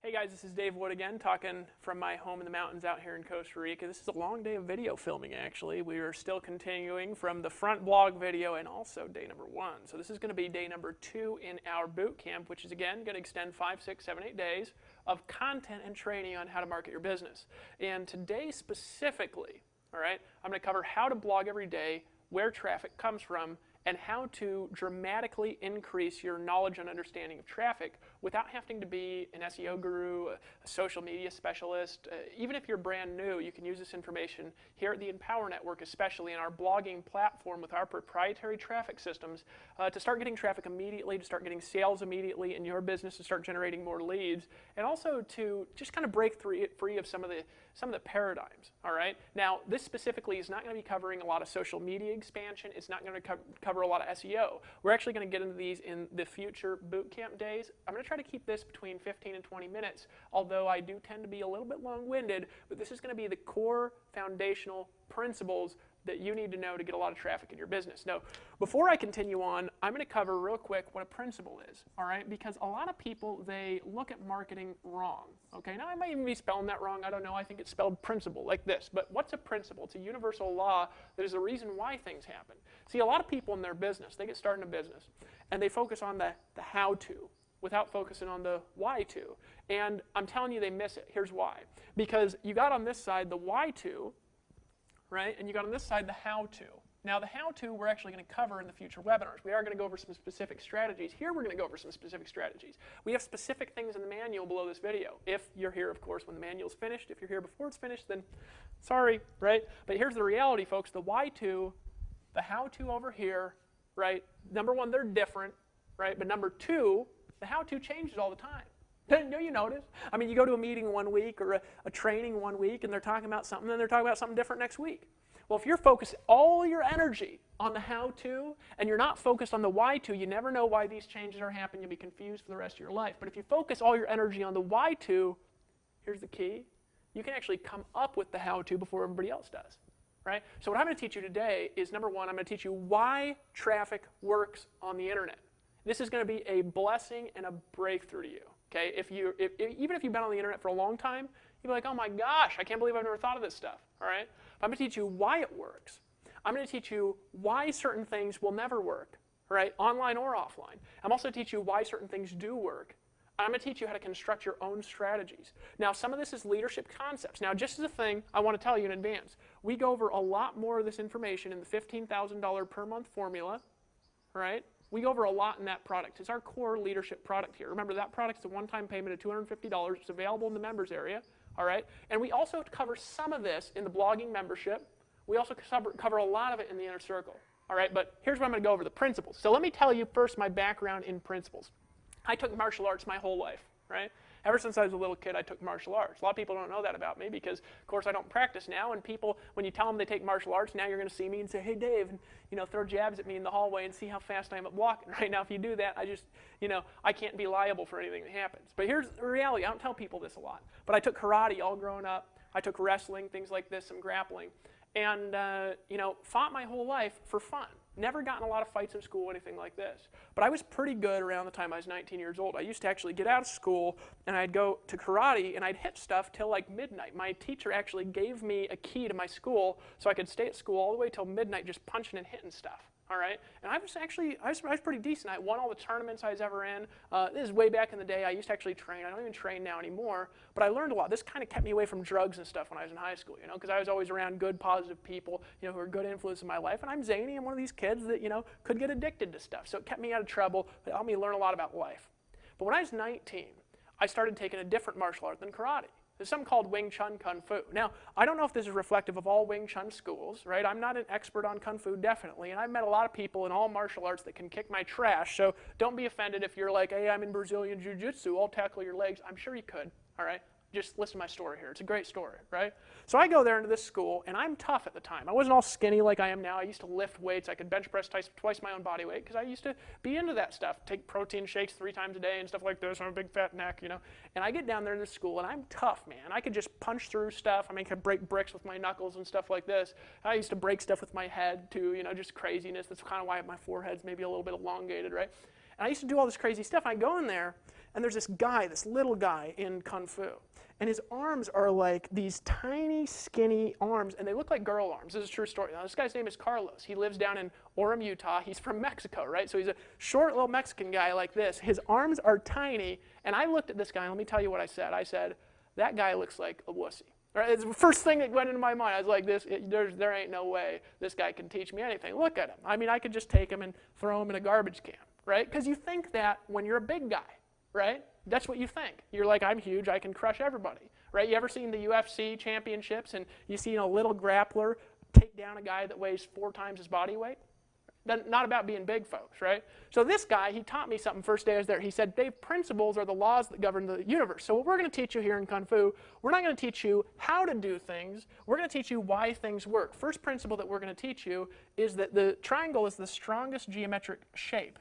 Hey guys, this is Dave Wood again, talking from my home in the mountains out here in Costa Rica. This is a long day of video filming, actually. We are still continuing from the front blog video and also day number 1. So this is going to be day number 2 in our boot camp, which is again going to extend 5, 6, 7, 8 days of content and training on how to market your business. And today specifically, all right, I'm going to cover how to blog every day, where traffic comes from, and how to dramatically increase your knowledge and understanding of traffic without having to be an SEO guru, a social media specialist. Even if you're brand new, you can use this information here at the Empower Network, especially in our blogging platform with our proprietary traffic systems, to start getting traffic immediately, to start getting sales immediately in your business, to start generating more leads, and also to just kind of break free of some of the paradigms. All right. Now, this specifically is not going to be covering a lot of social media expansion. It's not going to cover a lot of SEO. We're actually going to get into these in the future bootcamp days. I'm going to try to keep this between 15 and 20 minutes, although I do tend to be a little bit long-winded, but this is going to be the core foundational principles that you need to know to get a lot of traffic in your business. Now, before I continue on, I'm going to cover real quick what a principle is, all right? Because a lot of people, they look at marketing wrong, okay? Now, I might even be spelling that wrong. I don't know. I think it's spelled principle like this. But what's a principle? It's a universal law that is the reason why things happen. See, a lot of people in their business, they get started in a business, and they focus on the how-to without focusing on the why-to. And I'm telling you, they miss it. Here's why. Because you got on this side the why-to, right? And you got on this side the how-to. Now, the how-to we're actually going to cover in the future webinars. We are going to go over some specific strategies. Here we're going to go over some specific strategies. We have specific things in the manual below this video. If you're here, of course, when the manual's finished. If you're here before it's finished, then sorry, right? But here's the reality, folks. The why-to, the how-to over here, right? Number one, they're different, right? But number two, the how-to changes all the time. Don't you notice? I mean, you go to a meeting one week or a training one week, and they're talking about something, and they're talking about something different next week. Well, if you're focused all your energy on the how-to, and you're not focused on the why-to, you never know why these changes are happening. You'll be confused for the rest of your life. But if you focus all your energy on the why-to, here's the key. You can actually come up with the how-to before everybody else does, right? So what I'm going to teach you today is, number one, I'm going to teach you why traffic works on the internet. This is going to be a blessing and a breakthrough to you. Okay, even if you've been on the internet for a long time, you'll be like, oh my gosh, I can't believe I've never thought of this stuff. All right, but I'm going to teach you why it works. I'm going to teach you why certain things will never work, right, online or offline. I'm also going to teach you why certain things do work. I'm going to teach you how to construct your own strategies. Now, some of this is leadership concepts. Now, just as a thing, I want to tell you in advance, we go over a lot more of this information in the $15,000 per month formula, right? We go over a lot in that product. It's our core leadership product here. Remember, that product is a one-time payment of $250. It's available in the members area, all right? And we also cover some of this in the blogging membership. We also cover a lot of it in the inner circle, all right? But here's what I'm going to go over, the principles. So let me tell you first my background in principles. I took martial arts my whole life, right? Ever since I was a little kid, I took martial arts. A lot of people don't know that about me because, of course, I don't practice now. And people, when you tell them they take martial arts, now you're going to see me and say, hey, Dave, and, throw jabs at me in the hallway and see how fast I am at blocking. Right now, if you do that, I can't be liable for anything that happens. But here's the reality. I don't tell people this a lot. But I took karate all growing up. I took wrestling, things like this, some grappling. And, fought my whole life for fun. Never gotten a lot of fights in school or anything like this. But I was pretty good around the time I was 19 years old. I used to actually get out of school, and I'd go to karate, and I'd hit stuff till like midnight. My teacher actually gave me a key to my school so I could stay at school all the way till midnight just punching and hitting stuff. All right, and I was pretty decent. I won all the tournaments I was ever in. This is way back in the day. I used to actually train. I don't even train now anymore, but I learned a lot. This kind of kept me away from drugs and stuff when I was in high school, because I was always around good, positive people, who were good influence in my life. And I'm zany. I'm one of these kids that, could get addicted to stuff. So it kept me out of trouble. It helped me learn a lot about life. But when I was 19, I started taking a different martial art than karate. There's something called Wing Chun Kung Fu. Now, I don't know if this is reflective of all Wing Chun schools, right? I'm not an expert on Kung Fu, definitely, and I've met a lot of people in all martial arts that can kick my trash, so don't be offended if you're like, hey, I'm in Brazilian Jiu-Jitsu, I'll tackle your legs. I'm sure you could, all right? Just listen to my story here. It's a great story, right? So I go there into this school, and I'm tough at the time. I wasn't all skinny like I am now. I used to lift weights. I could bench press twice my own body weight because I used to be into that stuff. Take protein shakes 3 times a day and stuff like this. I have a big fat neck, And I get down there in this school, and I'm tough, man. I could just punch through stuff. I could break bricks with my knuckles and stuff like this. I used to break stuff with my head, too, just craziness. That's kind of why my forehead's maybe a little bit elongated, right? And I used to do all this crazy stuff. I go in there, And there's this guy, this little guy in Kung Fu. And his arms are like these tiny, skinny arms, and they look like girl arms. This is a true story. Now, this guy's name is Carlos. He lives down in Orem, Utah. He's from Mexico, right? So he's a short little Mexican guy like this. His arms are tiny, and I looked at this guy, and let me tell you what I said. I said, that guy looks like a wussy. Right? It's the first thing that went into my mind. I was like, there ain't no way this guy can teach me anything. Look at him. I mean, I could just take him and throw him in a garbage can, right? Because you think that when you're a big guy, right? That's what you think. You're like, I'm huge, I can crush everybody, right? You ever seen the UFC championships and you see a little grappler take down a guy that weighs 4 times his body weight? Not about being big, folks, right? So this guy, he taught me something first day I was there. He said, Dave, principles are the laws that govern the universe. So what we're going to teach you here in Kung Fu, we're not going to teach you how to do things. We're going to teach you why things work. First principle that we're going to teach you is that the triangle is the strongest geometric shape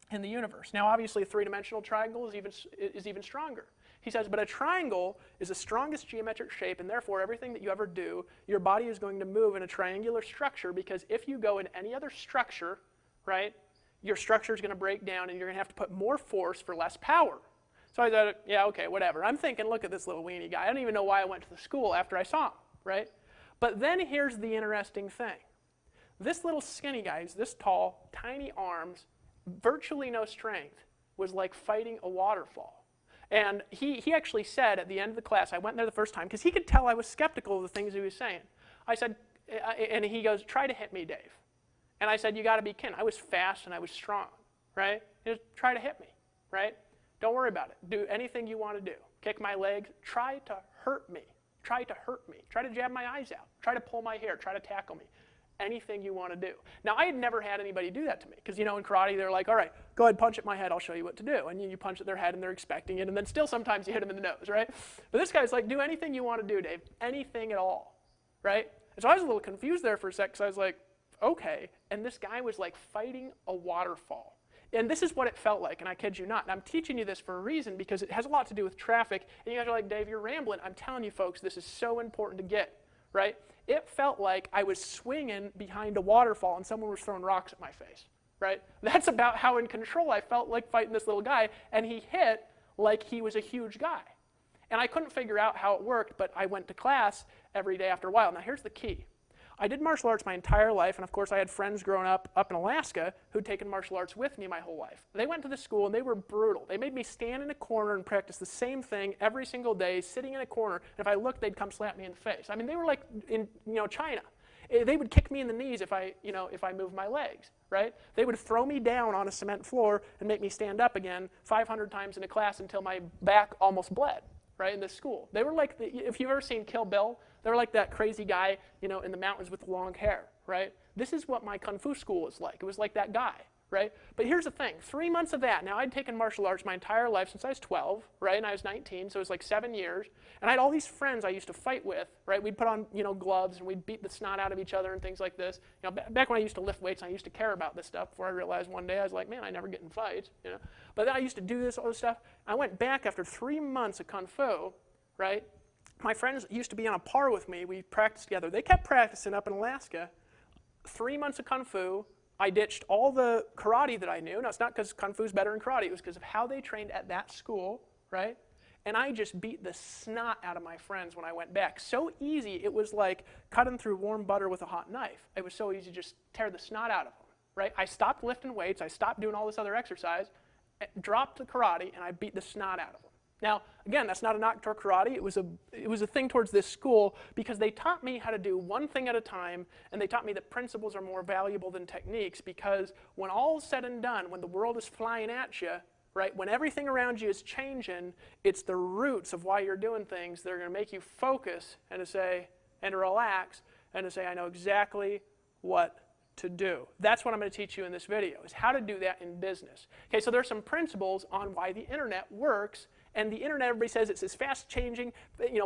in the universe. Now, obviously, a 3-dimensional triangle is even stronger. He says, but a triangle is the strongest geometric shape, and therefore everything that you ever do, your body is going to move in a triangular structure, because if you go in any other structure, right, your structure is going to break down, and you're going to have to put more force for less power. So I thought, yeah, okay, whatever. I'm thinking, look at this little weenie guy. I don't even know why I went to the school after I saw him, right? But then here's the interesting thing. This little skinny guy, this tall, tiny arms, virtually no strength, was like fighting a waterfall. And he actually said at the end of the class, I went there the first time, because he could tell I was skeptical of the things he was saying. I said, and he goes, try to hit me, Dave. And I said, you got to be kidding. I was fast and I was strong, right? Just try to hit me, right? Don't worry about it. Do anything you want to do. Kick my legs. Try to hurt me. Try to hurt me. Try to jab my eyes out. Try to pull my hair. Try to tackle me. Anything you want to do. Now, I had never had anybody do that to me, because, you know, in karate, they're like, all right, go ahead, punch at my head, I'll show you what to do. And you punch at their head, and they're expecting it, and then still sometimes you hit them in the nose, right? But this guy's like, do anything you want to do, Dave. Anything at all, right? And so I was a little confused there for a sec, because I was like, okay. And this guy was like fighting a waterfall. And this is what it felt like, and I kid you not. And I'm teaching you this for a reason, because it has a lot to do with traffic. And you guys are like, Dave, you're rambling. I'm telling you, folks, this is so important to get, right? It felt like I was swinging behind a waterfall and someone was throwing rocks at my face, right? That's about how in control I felt like fighting this little guy, and he hit like he was a huge guy. And I couldn't figure out how it worked, but I went to class every day after a while. Now, here's the key. I did martial arts my entire life, and of course I had friends growing up in Alaska who'd taken martial arts with me my whole life. They went to the school and they were brutal. They made me stand in a corner and practice the same thing every single day, sitting in a corner, and if I looked, they'd come slap me in the face. I mean, they were like in, China. They would kick me in the knees if I moved my legs, right? They would throw me down on a cement floor and make me stand up again 500 times in a class until my back almost bled, right, in this school. They were like, if you've ever seen Kill Bill, they were like that crazy guy, in the mountains with the long hair, right? This is what my Kung Fu school was like. It was like that guy, right? But here's the thing, 3 months of that. Now, I'd taken martial arts my entire life since I was 12, right? And I was 19, so it was like 7 years. And I had all these friends I used to fight with, right? We'd put on, gloves, and we'd beat the snot out of each other and things like this. Back when I used to lift weights, I used to care about this stuff before I realized one day I was like, man, I never get in fights, But then I used to do all this stuff. I went back after 3 months of Kung Fu, right? My friends used to be on a par with me. We practiced together. They kept practicing up in Alaska. 3 months of Kung Fu. I ditched all the karate that I knew. Now, it's not because Kung Fu's better than karate. It was because of how they trained at that school, right? And I just beat the snot out of my friends when I went back. So easy, it was like cutting through warm butter with a hot knife. It was so easy to just tear the snot out of them, right? I stopped lifting weights. I stopped doing all this other exercise, dropped the karate, and I beat the snot out of them. Now, again, that's not a knock toward karate. It was a thing towards this school, because they taught me how to do one thing at a time, and they taught me that principles are more valuable than techniques, because when all is said and done, when the world is flying at you, right, when everything around you is changing, it's the roots of why you're doing things that are going to make you focus and to relax, and to say, I know exactly what to do. That's what I'm going to teach you in this video, is how to do that in business. Okay, so there's some principles on why the internet works. And the internet, everybody says it's this fast-changing,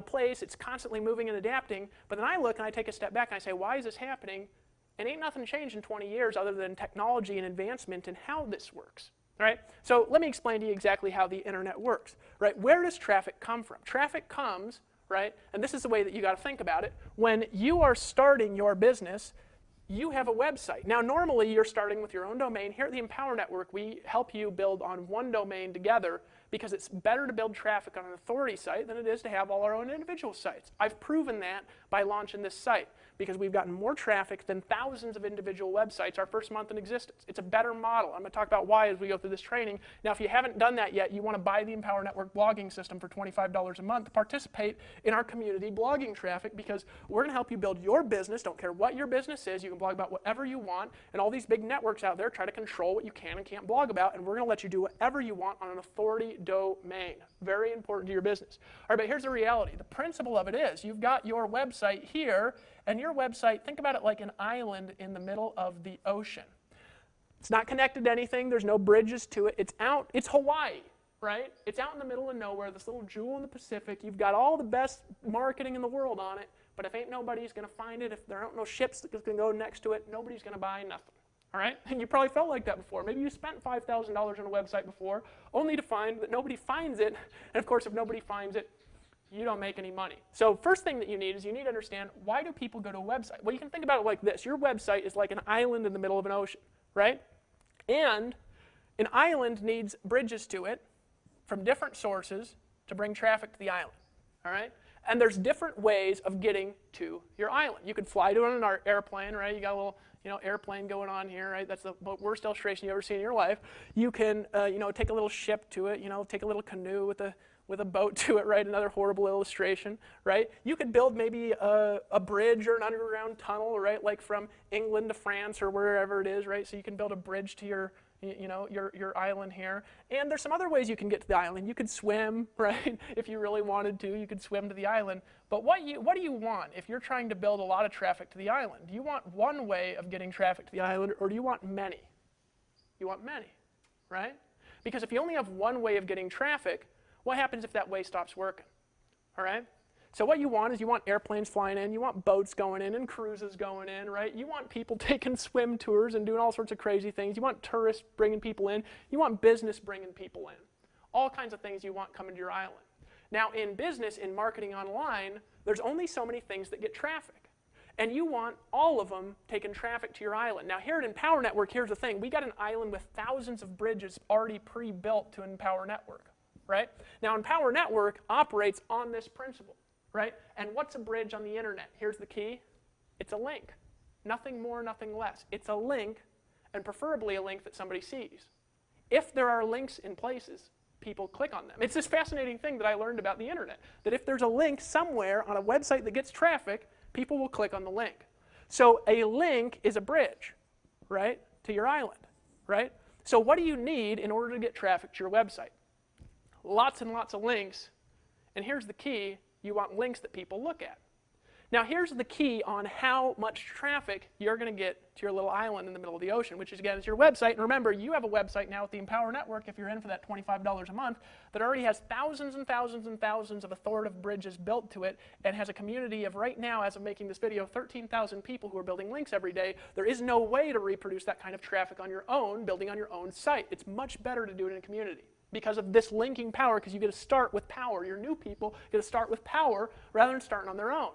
place. It's constantly moving and adapting. But then I look and I take a step back and I say, why is this happening? And ain't nothing changed in 20 years other than technology and advancement and how this works, right? So let me explain to you exactly how the internet works, right? Where does traffic come from? Traffic comes, right? And this is the way that you got to think about it. When you are starting your business, you have a website. Now, normally you're starting with your own domain. Here at the Empower Network, we help you build on one domain together, because it's better to build traffic on an authority site than it is to have all our own individual sites. I've proven that by launching this site, because we've gotten more traffic than thousands of individual websites our first month in existence. It's a better model. I'm going to talk about why as we go through this training. Now, if you haven't done that yet, you want to buy the Empower Network blogging system for $25 a month to participate in our community blogging traffic, because we're going to help you build your business. Don't care what your business is. You can blog about whatever you want, and all these big networks out there try to control what you can and can't blog about, and we're going to let you do whatever you want on an authority domain. Very important to your business. All right, but here's the reality. The principle of it is you've got your website here, and your website, think about it like an island in the middle of the ocean. It's not connected to anything. There's no bridges to it. It's Hawaii, right? It's out in the middle of nowhere, this little jewel in the Pacific. You've got all the best marketing in the world on it, but if ain't nobody's going to find it, if there aren't no ships that's going to go next to it, nobody's going to buy nothing. All right? And you probably felt like that before. Maybe you spent $5,000 on a website before, only to find that nobody finds it. And of course, if nobody finds it, you don't make any money. So first thing that you need is you need to understand, why do people go to a website? Well, you can think about it like this. Your website is like an island in the middle of an ocean, right? And an island needs bridges to it from different sources to bring traffic to the island, all right? And there's different ways of getting to your island. You could fly to it on an airplane, right? You got a little airplane going on here, right? That's the worst illustration you've ever seen in your life. You can, take a little ship to it, take a little canoe with a boat to it, right? Another horrible illustration, right? You could build maybe a bridge or an underground tunnel, right? Like from England to France or wherever it is, right? So you can build a bridge to your island here. And there's some other ways you can get to the island. You could swim, right? If you really wanted to, you could swim to the island. But what do you want if you're trying to build a lot of traffic to the island? Do you want one way of getting traffic to the island, or do you want many? You want many, right? Because if you only have one way of getting traffic, what happens if that way stops working? All right? So what you want is you want airplanes flying in, you want boats going in and cruises going in, right? You want people taking swim tours and doing all sorts of crazy things. You want tourists bringing people in. You want business bringing people in. All kinds of things you want coming to your island. Now in business, in marketing online, there's only so many things that get traffic. And you want all of them taking traffic to your island. Now here at Empower Network, here's the thing. We got an island with thousands of bridges already pre-built to Empower Network, right? Now Empower Network operates on this principle. Right? And what's a bridge on the internet? Here's the key. It's a link. Nothing more, nothing less. It's a link, and preferably a link that somebody sees. If there are links in places, people click on them. It's this fascinating thing that I learned about the internet, that if there's a link somewhere on a website that gets traffic, people will click on the link. So a link is a bridge, right, to your island, right? So what do you need in order to get traffic to your website? Lots and lots of links, and here's the key. You want links that people look at. Now here's the key on how much traffic you're going to get to your little island in the middle of the ocean, which is, again, is your website. And remember, you have a website now with the Empower Network, if you're in for that $25 a month, that already has thousands and thousands and thousands of authoritative bridges built to it, and has a community of, right now, as of making this video, 13,000 people who are building links every day. There is no way to reproduce that kind of traffic on your own, building on your own site. It's much better to do it in a community, because of this linking power, because you get to start with power. Your new people get to start with power rather than starting on their own,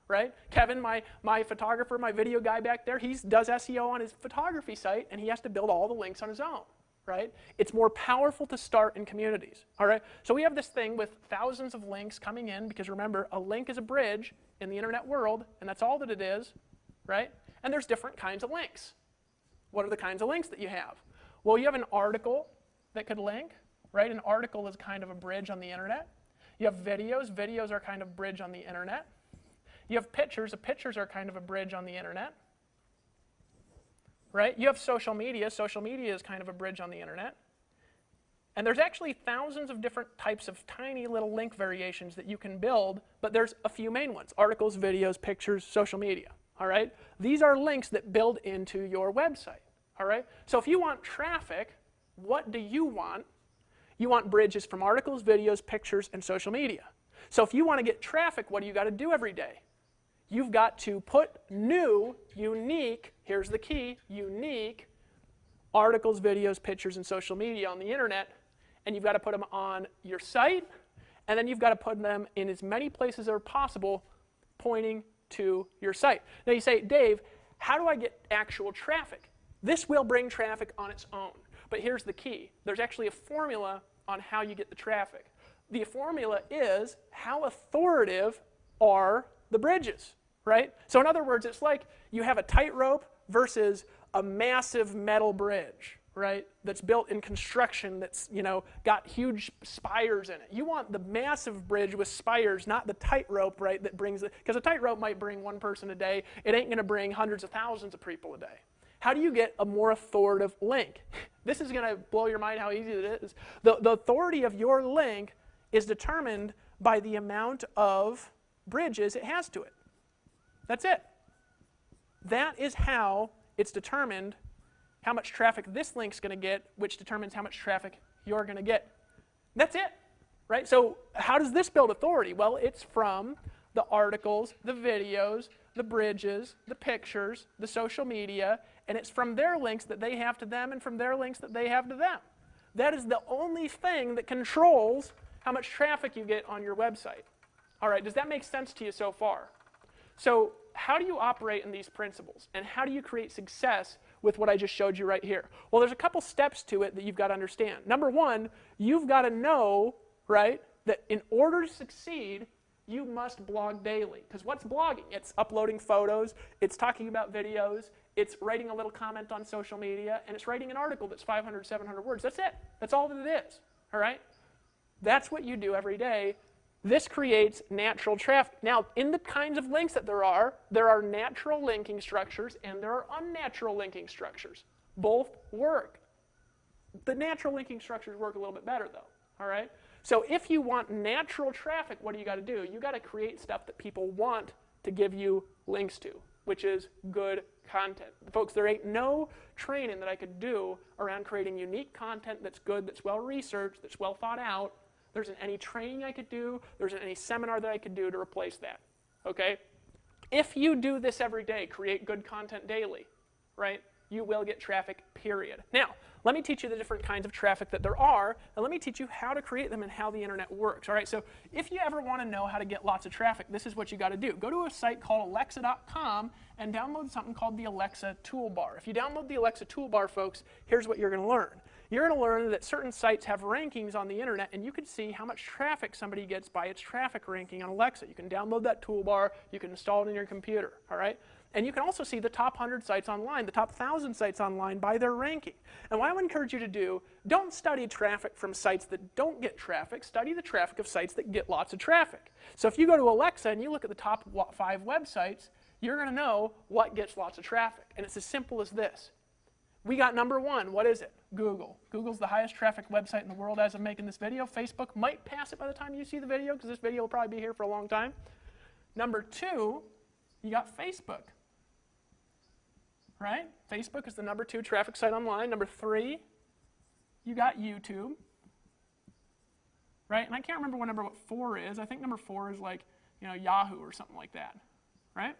right? Kevin, my photographer, my video guy back there, he does SEO on his photography site, and he has to build all the links on his own, right? It's more powerful to start in communities, all right? So we have this thing with thousands of links coming in, because remember, a link is a bridge in the internet world, and that's all that it is, right? And there's different kinds of links. What are the kinds of links that you have? Well, you have an article that could link. Right? An article is kind of a bridge on the internet. You have videos. Videos are kind of a bridge on the internet. You have pictures. Pictures are kind of a bridge on the internet. Right? You have social media. Social media is kind of a bridge on the internet. And there's actually thousands of different types of tiny little link variations that you can build, but there's a few main ones: articles, videos, pictures, social media. All right? These are links that build into your website. All right? So if you want traffic, what do you want? You want bridges from articles, videos, pictures, and social media. So if you want to get traffic, what do you got to do every day? You've got to put new, unique, here's the key, unique articles, videos, pictures, and social media on the internet, and you've got to put them on your site, and then you've got to put them in as many places as possible pointing to your site. Now you say, Dave, how do I get actual traffic? This will bring traffic on its own. But here's the key. There's actually a formula on how you get the traffic. The formula is how authoritative are the bridges, right? So in other words, it's like you have a tightrope versus a massive metal bridge, right? That's built in construction that's, got huge spires in it. You want the massive bridge with spires, not the tightrope, right, that brings it, because a tightrope might bring one person a day. It ain't going to bring hundreds of thousands of people a day. How do you get a more authoritative link? This is going to blow your mind how easy it is. The authority of your link is determined by the amount of bridges it has to it. That's it. That is how it's determined how much traffic this link's going to get, which determines how much traffic you're going to get. That's it, right? So how does this build authority? Well, it's from the articles, the videos, the bridges, the pictures, the social media, and it's from their links that they have to them and from their links that they have to them. That is the only thing that controls how much traffic you get on your website. All right, does that make sense to you so far? So how do you operate in these principles, and how do you create success with what I just showed you right here? Well, there's a couple steps to it that you've got to understand. Number one, you've got to know, right, that in order to succeed, you must blog daily. Because what's blogging? It's uploading photos, it's talking about videos, it's writing a little comment on social media, and it's writing an article that's 500, 700 words. That's it. That's all that it is. All right? That's what you do every day. This creates natural traffic. Now, in the kinds of links that there are natural linking structures and there are unnatural linking structures. Both work. The natural linking structures work a little bit better, though. All right? So if you want natural traffic, what do you got to do? You got to create stuff that people want to give you links to, which is good content. Folks, there ain't no training that I could do around creating unique content that's good, that's well researched, that's well thought out. There isn't any training I could do. There isn't any seminar that I could do to replace that. Okay? If you do this every day, create good content daily, right, you will get traffic, period. Now, let me teach you the different kinds of traffic that there are, and let me teach you how to create them and how the internet works. All right, so if you ever want to know how to get lots of traffic, this is what you got to do. Go to a site called alexa.com and download something called the Alexa Toolbar. If you download the Alexa Toolbar, folks, here's what you're going to learn. You're going to learn that certain sites have rankings on the internet, and you can see how much traffic somebody gets by its traffic ranking on Alexa. You can download that toolbar. You can install it in your computer. All right? And you can also see the top 100 sites online, the top 1,000 sites online by their ranking. And what I would encourage you to do, don't study traffic from sites that don't get traffic. Study the traffic of sites that get lots of traffic. So if you go to Alexa and you look at the top 5 websites, you're going to know what gets lots of traffic. And it's as simple as this. We got number 1. What is it? Google. Google's the highest traffic website in the world as of making this video. Facebook might pass it by the time you see the video, because this video will probably be here for a long time. Number 2, you got Facebook. Right? Facebook is the number 2 traffic site online. Number 3, you got YouTube. Right? And I can't remember what 4 is. I think number 4 is like, Yahoo or something like that. Right?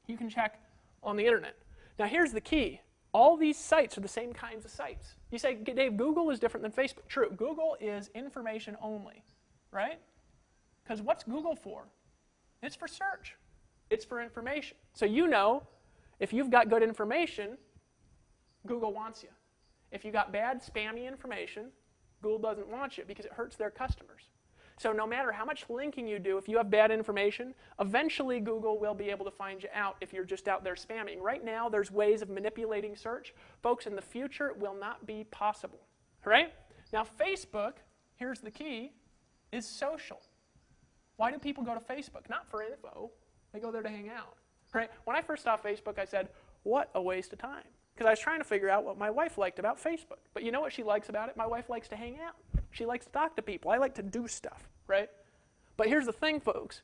You can check on the internet. Now here's the key. All these sites are the same kinds of sites. You say, Dave, Google is different than Facebook. True. Google is information only. Right? Because what's Google for? It's for search. It's for information. So if you've got good information, Google wants you. If you got bad, spammy information, Google doesn't want you because it hurts their customers. So no matter how much linking you do, if you have bad information, eventually Google will be able to find you out if you're just out there spamming. Right now, there's ways of manipulating search. Folks, in the future, it will not be possible. Right? Now, Facebook, here's the key, is social. Why do people go to Facebook? Not for info. They go there to hang out. Right? When I first saw Facebook, I said, what a waste of time. Because I was trying to figure out what my wife liked about Facebook. But you know what she likes about it? My wife likes to hang out. She likes to talk to people. I like to do stuff, right? But here's the thing, folks.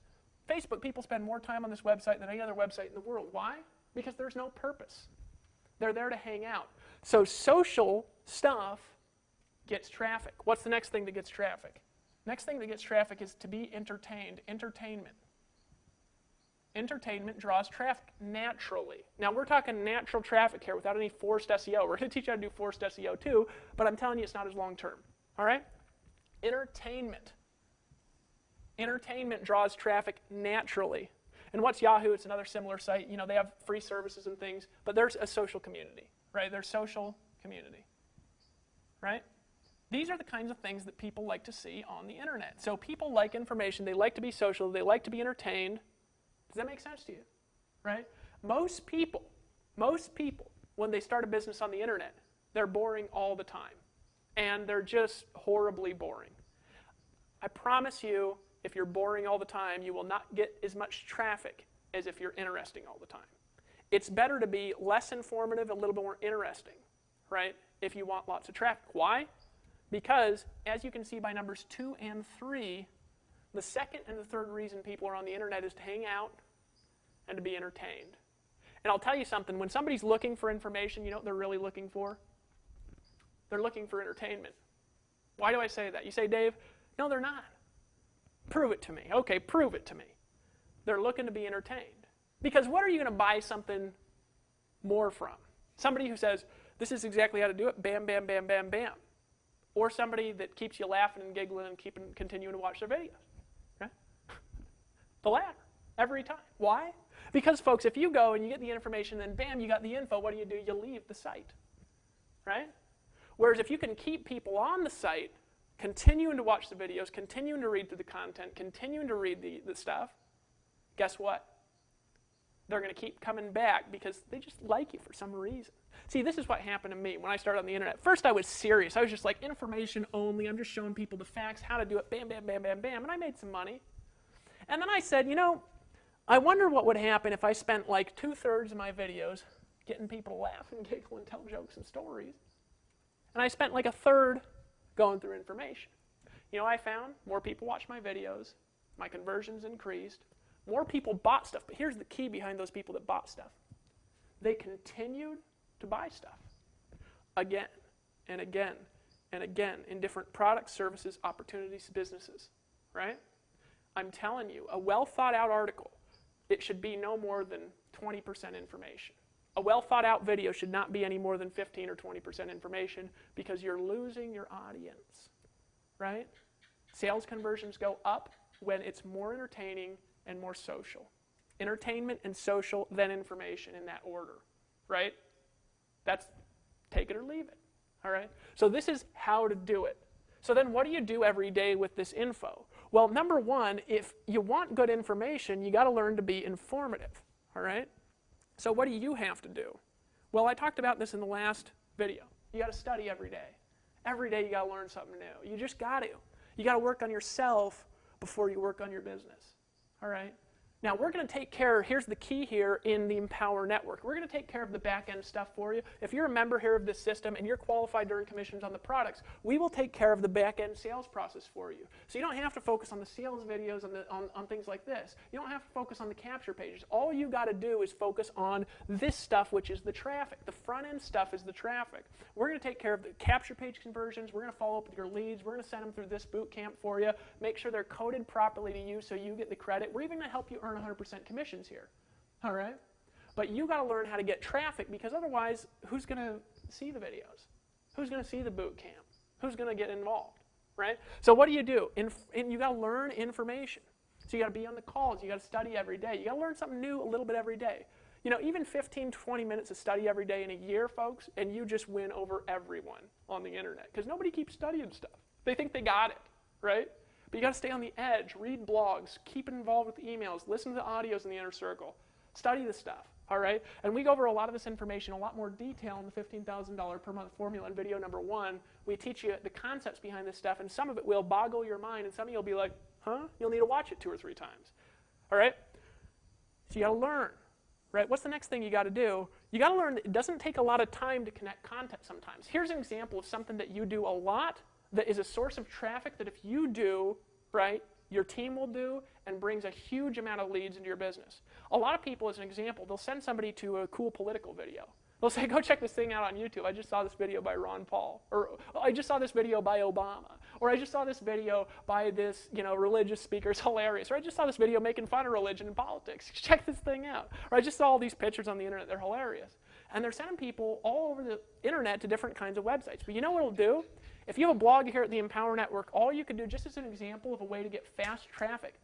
Facebook, people spend more time on this website than any other website in the world. Why? Because there's no purpose. They're there to hang out. So social stuff gets traffic. What's the next thing that gets traffic? Next thing that gets traffic is to be entertained. Entertainment. Entertainment draws traffic naturally. Now, we're talking natural traffic here without any forced SEO. We're going to teach you how to do forced SEO too, but I'm telling you it's not as long term. All right? Entertainment. Entertainment draws traffic naturally. And what's Yahoo? It's another similar site. They have free services and things, but there's a social community, right? There's social community, right? These are the kinds of things that people like to see on the internet. So people like information, they like to be social, they like to be entertained. Does that make sense to you? Right? Most people, when they start a business on the internet, they're boring all the time. And they're just horribly boring. I promise you, if you're boring all the time, you will not get as much traffic as if you're interesting all the time. It's better to be less informative, a little bit more interesting, right? If you want lots of traffic. Why? Because, as you can see by numbers 2 and 3, the second and the third reason people are on the internet is to hang out and to be entertained. And I'll tell you something, when somebody's looking for information, you know what they're really looking for? They're looking for entertainment. Why do I say that? You say, Dave, no, they're not. Prove it to me. Okay, prove it to me. They're looking to be entertained. Because what are you going to buy something more from? Somebody who says, this is exactly how to do it, bam, bam, bam, bam, bam. Or somebody that keeps you laughing and giggling and continuing to watch their videos. Right? The latter, every time. Why? Because, folks, if you go and you get the information and bam, you got the info, what do? You leave the site. Right? Whereas if you can keep people on the site, continuing to watch the videos, continuing to read through the content, continuing to read the stuff, guess what? They're going to keep coming back because they just like you for some reason. See, this is what happened to me when I started on the internet. First, I was serious. I was just like, information only. I'm just showing people the facts, how to do it, bam, bam, bam, bam, bam. And I made some money. And then I said, you know, I wonder what would happen if I spent like 2/3 of my videos getting people to laugh and giggle and tell jokes and stories. And I spent like 1/3 going through information. You know, I found more people watched my videos, my conversions increased, more people bought stuff. But here's the key behind those people that bought stuff. They continued to buy stuff again and again and again in different products, services, opportunities, businesses, right? I'm telling you, a well thought out article, it should be no more than 20% information. A well thought out video should not be any more than 15 or 20% information because you're losing your audience, right? Sales conversions go up when it's more entertaining and more social. Entertainment and social, then information in that order, right? That's take it or leave it, all right? So this is how to do it. So then what do you do every day with this info? Well, number one, if you want good information, you got to learn to be informative, all right? So what do you have to do? Well, I talked about this in the last video. You got to study every day. Every day you got to learn something new. You just got to. You got to work on yourself before you work on your business, all right? Now, we're going to take care, here's the key here in the Empower Network. We're going to take care of the back-end stuff for you. If you're a member here of this system and you're qualified to earn commissions on the products, we will take care of the back-end sales process for you. So you don't have to focus on the sales videos and on things like this. You don't have to focus on the capture pages. All you got to do is focus on this stuff, which is the traffic. The front-end stuff is the traffic. We're going to take care of the capture page conversions. We're going to follow up with your leads. We're going to send them through this boot camp for you. Make sure they're coded properly to you so you get the credit. We're even going to help you earn 100% commissions here, all right? But you got to learn how to get traffic because otherwise, who's going to see the videos? Who's going to see the boot camp? Who's going to get involved, right? So what do? You got to learn information. So you got to be on the calls. You got to study every day. You got to learn something new a little bit every day. You know, even 15, 20 minutes of study every day in a year, folks, and you just win over everyone on the internet because nobody keeps studying stuff. They think they got it, right? But you got to stay on the edge, read blogs, keep involved with emails, listen to the audios in the inner circle, study the stuff, all right? And we go over a lot of this information, a lot more detail in the $15,000 per month formula in video number 1. We teach you the concepts behind this stuff, and some of it will boggle your mind, and some of you will be like, huh? You'll need to watch it 2 or 3 times, all right? So you got to learn, right? What's the next thing you got to do? You got to learn that it doesn't take a lot of time to connect content sometimes. Here's an example of something that you do a lot that is a source of traffic that if you do, right, your team will do and brings a huge amount of leads into your business. A lot of people, as an example, they'll send somebody to a cool political video. They'll say, go check this thing out on YouTube. I just saw this video by Ron Paul. Or I just saw this video by Obama. Or I just saw this video by this, religious speaker. It's hilarious. Or I just saw this video making fun of religion and politics. Check this thing out. Or I just saw all these pictures on the internet. They're hilarious. And they're sending people all over the internet to different kinds of websites. But you know what it'll do? If you have a blog here at the Empower Network, all you can do, just as an example of a way to get fast traffic,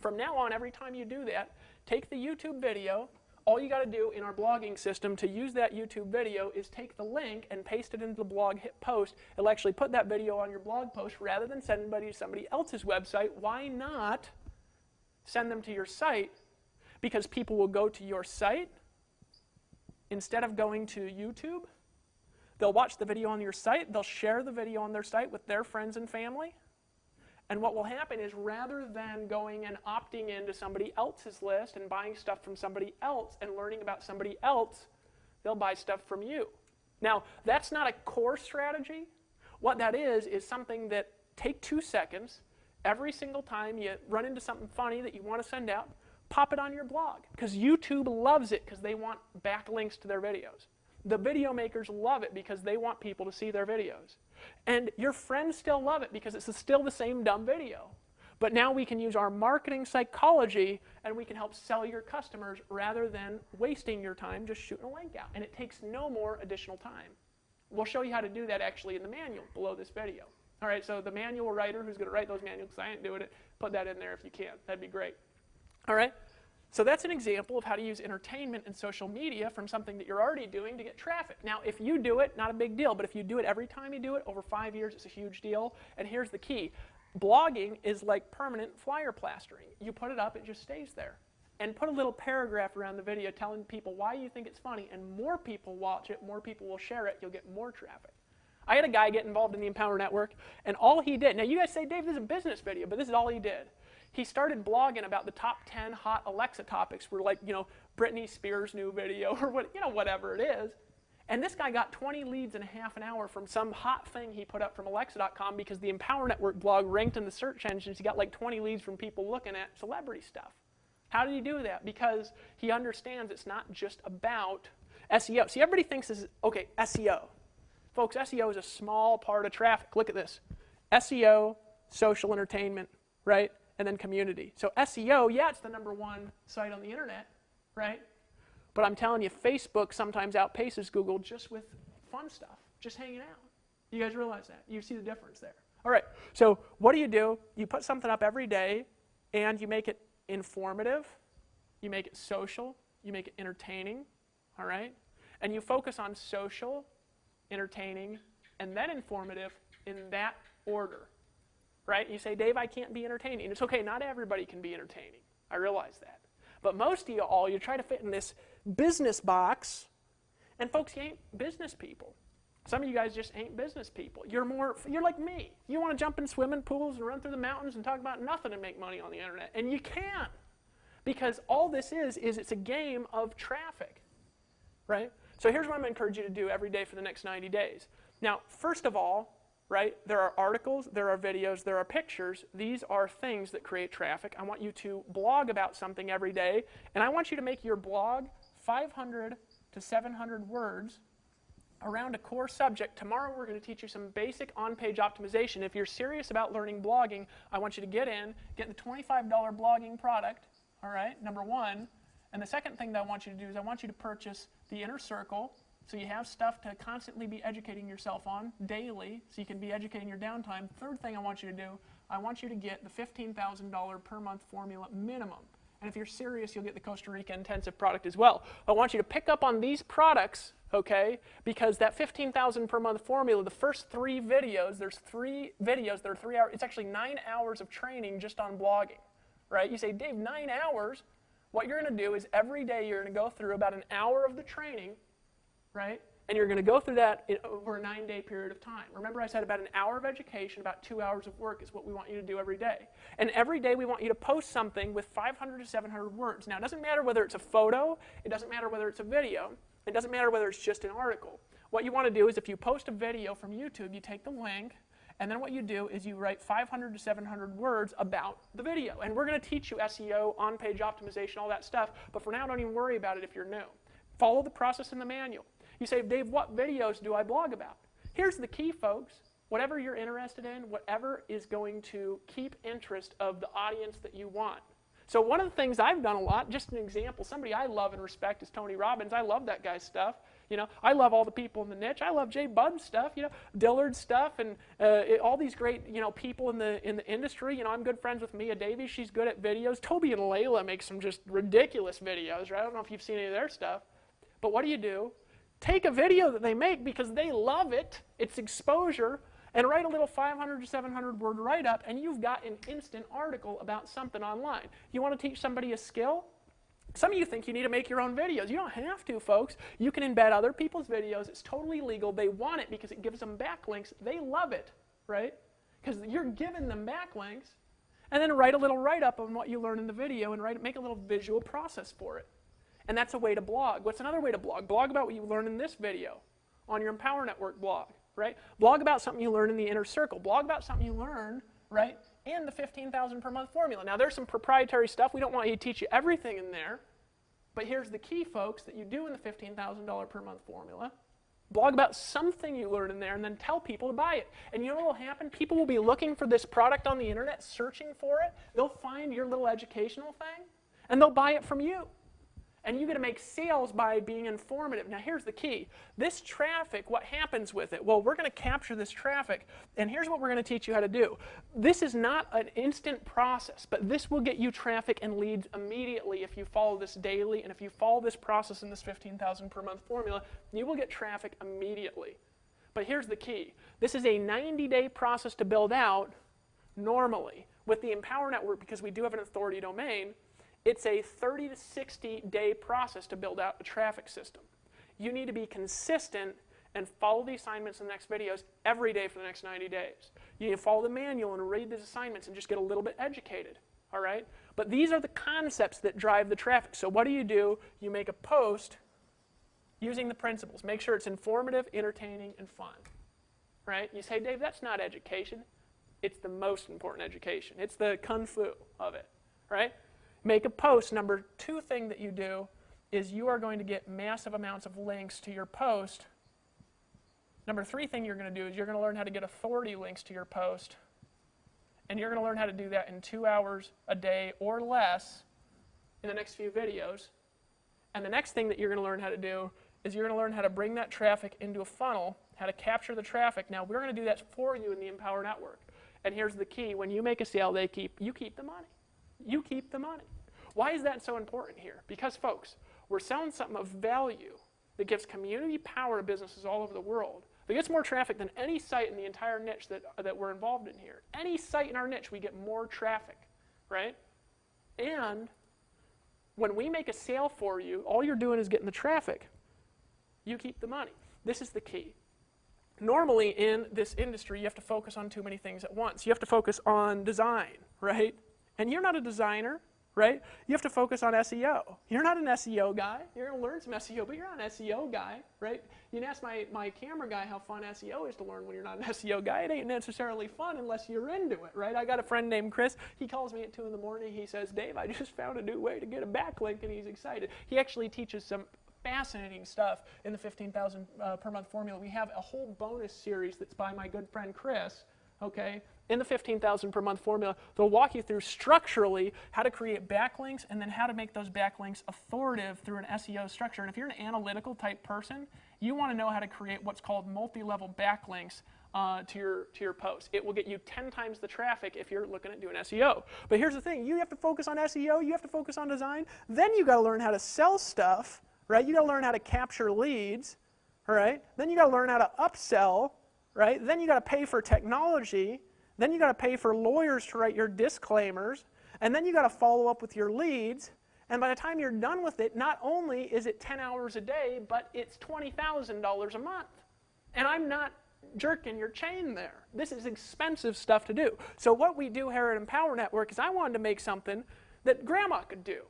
from now on, every time you do that, take the YouTube video, all you got to do in our blogging system to use that YouTube video is take the link and paste it into the blog, hit post. It'll actually put that video on your blog post rather than sending somebody to somebody else's website. Why not send them to your site? Because people will go to your site instead of going to YouTube. They'll watch the video on your site. They'll share the video on their site with their friends and family. And what will happen is rather than going and opting into somebody else's list and buying stuff from somebody else and learning about somebody else, they'll buy stuff from you. Now, that's not a core strategy. What that is something that take 2 seconds every single time you run into something funny that you want to send out, pop it on your blog. Because YouTube loves it because they want backlinks to their videos. The video makers love it because they want people to see their videos. And your friends still love it because it's still the same dumb video. But now we can use our marketing psychology and we can help sell your customers rather than wasting your time just shooting a link out. And it takes no more additional time. We'll show you how to do that actually in the manual below this video. All right, so the manual writer who's going to write those manuals, because I ain't doing it, put that in there if you can. That'd be great. All right. So that's an example of how to use entertainment and social media from something that you're already doing to get traffic. Now, if you do it, not a big deal, but if you do it every time you do it, over 5 years, it's a huge deal. And here's the key. Blogging is like permanent flyer plastering. You put it up, it just stays there. And put a little paragraph around the video telling people why you think it's funny, and more people watch it, more people will share it, you'll get more traffic. I had a guy get involved in the Empower Network, and all he did, now you guys say, Dave, this is a business video, but this is all he did. He started blogging about the top 10 hot Alexa topics for, like, Britney Spears' new video or whatever it is. And this guy got 20 leads in half an hour from some hot thing he put up from Alexa.com because the Empower Network blog ranked in the search engines. He got like 20 leads from people looking at celebrity stuff. How did he do that? Because he understands it's not just about SEO. See, everybody thinks this is, okay, SEO. Folks, SEO is a small part of traffic. Look at this. SEO, social entertainment, right? And then community. So SEO, yeah, it's the #1 site on the internet, right? But I'm telling you, Facebook sometimes outpaces Google just with fun stuff, just hanging out. You guys realize that? You see the difference there. All right, so what do? You put something up every day, and you make it informative, you make it social, you make it entertaining, all right? And you focus on social, entertaining, and then informative in that order. Right? You say, Dave, I can't be entertaining. It's okay, not everybody can be entertaining. I realize that. But most of you try to fit in this business box, and folks, you ain't business people. Some of you guys just ain't business people. You're like me. You want to jump in swimming pools and run through the mountains and talk about nothing and make money on the internet. And you can't. Because all this is it's a game of traffic. Right? So here's what I'm going to encourage you to do every day for the next 90 days. Now, first of all, right? There are articles, there are videos, there are pictures. These are things that create traffic. I want you to blog about something every day, and I want you to make your blog 500 to 700 words around a core subject. Tomorrow we're going to teach you some basic on-page optimization. If you're serious about learning blogging, I want you to get the $25 blogging product, all right, #1. And the second thing that I want you to do is I want you to purchase the Inner Circle, so you have stuff to constantly be educating yourself on daily, so you can be educating your downtime. Third thing I want you to do, I want you to get the $15,000 per month formula minimum. And if you're serious, you'll get the Costa Rica intensive product as well. I want you to pick up on these products, okay, because that $15,000 per month formula, the first 3 videos, there's 3 videos that are 3 hours. It's actually 9 hours of training just on blogging, right? You say, Dave, 9 hours? What you're going to do is every day you're going to go through about an hour of the training, right? And you're going to go through that over a 9-day period of time. Remember I said about an hour of education, about 2 hours of work is what we want you to do every day. And every day we want you to post something with 500 to 700 words. Now, it doesn't matter whether it's a photo, it doesn't matter whether it's a video, it doesn't matter whether it's just an article. What you want to do is if you post a video from YouTube, you take the link, and then what you do is you write 500 to 700 words about the video. And we're going to teach you SEO, on-page optimization, all that stuff, but for now, don't even worry about it if you're new. Follow the process in the manual. You say, Dave, what videos do I blog about? Here's the key, folks. Whatever you're interested in, whatever is going to keep interest of the audience that you want. So one of the things I've done a lot, just an example, somebody I love and respect is Tony Robbins. I love that guy's stuff. You know, I love all the people in the niche. I love Jay Budd's stuff, you know, Dillard's stuff, and all these great, you know, people in the industry. You know, I'm good friends with Mia Davies. She's good at videos. Toby and Layla make some just ridiculous videos, right? I don't know if you've seen any of their stuff. But what do? Take a video that they make because they love it. It's exposure. And write a little 500 to 700 word write-up, and you've got an instant article about something online. You want to teach somebody a skill? Some of you think you need to make your own videos. You don't have to, folks. You can embed other people's videos. It's totally legal. They want it because it gives them backlinks. They love it, right? Because you're giving them backlinks. And then write a little write-up on what you learn in the video and make a little visual process for it. And that's a way to blog. What's another way to blog? Blog about what you learn in this video on your Empower Network blog. Right? Blog about something you learn in the inner circle. Blog about something you learn, right, in the 15,000 per month formula. Now, there's some proprietary stuff. We don't want you to teach you everything in there. But here's the key, folks, that you do in the $15,000 per month formula. Blog about something you learn in there and then tell people to buy it. And you know what will happen? People will be looking for this product on the internet, searching for it. They'll find your little educational thing, and they'll buy it from you. And you get to make sales by being informative. Now, here's the key. This traffic, what happens with it? Well, we're going to capture this traffic, and here's what we're going to teach you how to do. This is not an instant process, but this will get you traffic and leads immediately if you follow this daily, and if you follow this process in this 15,000 per month formula, you will get traffic immediately. But here's the key. This is a 90-day process to build out normally. With the Empower Network, because we do have an authority domain, it's a 30 to 60-day process to build out a traffic system. You need to be consistent and follow the assignments in the next videos every day for the next 90 days. You need to follow the manual and read these assignments and just get a little bit educated, all right? But these are the concepts that drive the traffic. So what do? You make a post using the principles. Make sure it's informative, entertaining, and fun, right? You say, Dave, that's not education. It's the most important education. It's the kung fu of it, right? Make a post. Number 2 thing that you do is you are going to get massive amounts of links to your post. Number 3 thing you're going to do is you're going to learn how to get authority links to your post. And you're going to learn how to do that in 2 hours a day or less in the next few videos. And the next thing that you're going to learn how to do is you're going to learn how to bring that traffic into a funnel, how to capture the traffic. Now, we're going to do that for you in the Empower Network. And here's the key. When you make a sale, you keep the money. You keep the money. Why is that so important here? Because, folks, we're selling something of value that gives community power to businesses all over the world, that gets more traffic than any site in the entire niche that we're involved in here. Any site in our niche, we get more traffic, right? And when we make a sale for you, all you're doing is getting the traffic. You keep the money. This is the key. Normally in this industry, you have to focus on too many things at once. You have to focus on design, right? And you're not a designer, right? You have to focus on SEO. You're not an SEO guy. You're going to learn some SEO, but you're not an SEO guy, right? You can ask my camera guy how fun SEO is to learn when you're not an SEO guy. It ain't necessarily fun unless you're into it, right? I got a friend named Chris. He calls me at 2 in the morning. He says, Dave, I just found a new way to get a backlink, and he's excited. He actually teaches some fascinating stuff in the 15,000 per month formula. We have a whole bonus series that's by my good friend Chris, okay? In the 15,000 per month formula, they'll walk you through structurally how to create backlinks and then how to make those backlinks authoritative through an SEO structure. And if you're an analytical type person, you want to know how to create what's called multi-level backlinks to your post. It will get you 10 times the traffic if you're looking at doing SEO. But here's the thing, you have to focus on SEO, you have to focus on design, then you got to learn how to sell stuff, right? You got to learn how to capture leads, all right? Then you got to learn how to upsell, right? Then you got to pay for technology. Then you got to pay for lawyers to write your disclaimers, and then you got to follow up with your leads, and by the time you're done with it, not only is it 10 hours a day, but it's $20,000 a month. And I'm not jerking your chain there. This is expensive stuff to do. So what we do here at Empower Network is I wanted to make something that grandma could do,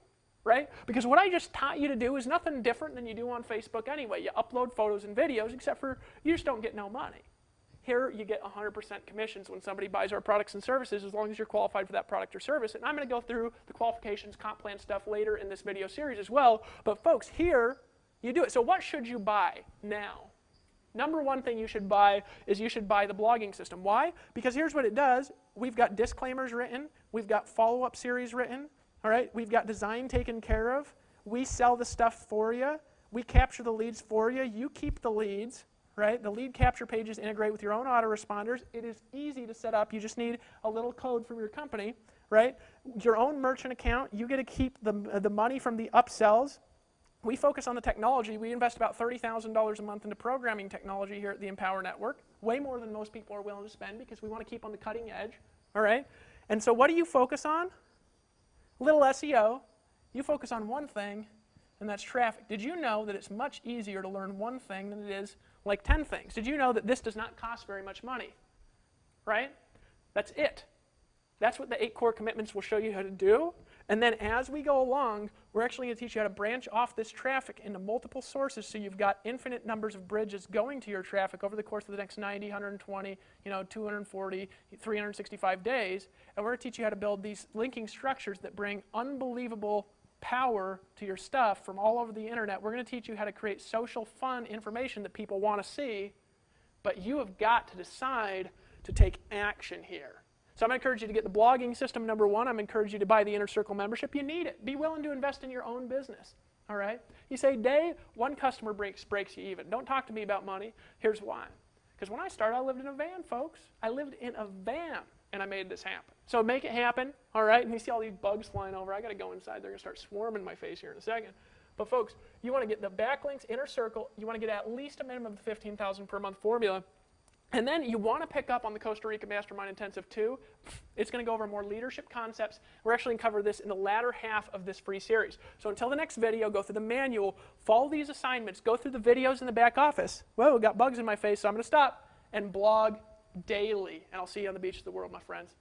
right? Because what I just taught you to do is nothing different than you do on Facebook anyway. You upload photos and videos, except for you just don't get no money. Here, you get 100% commissions when somebody buys our products and services as long as you're qualified for that product or service. And I'm going to go through the qualifications, comp plan stuff later in this video series as well. But folks, here, you do it. So what should you buy now? Number 1 thing you should buy is you should buy the blogging system. Why? Because here's what it does. We've got disclaimers written. We've got follow-up series written. All right? We've got design taken care of. We sell the stuff for you. We capture the leads for you. You keep the leads, right? The lead capture pages integrate with your own autoresponders. It is easy to set up. You just need a little code from your company, right? Your own merchant account. You get to keep the money from the upsells. We focus on the technology. We invest about $30,000 a month into programming technology here at the Empower Network, way more than most people are willing to spend because we want to keep on the cutting edge, all right? And so what do you focus on? Little SEO. You focus on one thing, and that's traffic. Did you know that it's much easier to learn one thing than it is like 10 things? Did you know that this does not cost very much money, right? That's it. That's what the 8 core commitments will show you how to do. And then as we go along, we're actually going to teach you how to branch off this traffic into multiple sources so you've got infinite numbers of bridges going to your traffic over the course of the next 90, 120, 240, 365 days. And we're going to teach you how to build these linking structures that bring unbelievable power to your stuff from all over the internet. We're going to teach you how to create social, fun information that people want to see, but you have got to decide to take action here. So I'm going to encourage you to get the blogging system, number 1. I'm going to encourage you to buy the Inner Circle membership. You need it. Be willing to invest in your own business. All right? You say, Dave, one customer breaks you even. Don't talk to me about money. Here's why. Because when I started, I lived in a van, folks. I lived in a van, and I made this happen. So make it happen, all right? And you see all these bugs flying over. I got to go inside. They're going to start swarming my face here in a second. But folks, you want to get the backlinks, Inner Circle. You want to get at least a minimum of the 15,000 per month formula. And then you want to pick up on the Costa Rica Mastermind Intensive 2. It's going to go over more leadership concepts. We're actually going to cover this in the latter half of this free series. So until the next video, go through the manual, follow these assignments, go through the videos in the back office. Whoa, got bugs in my face, so I'm going to stop. And blog daily. And I'll see you on the beach of the world, my friends.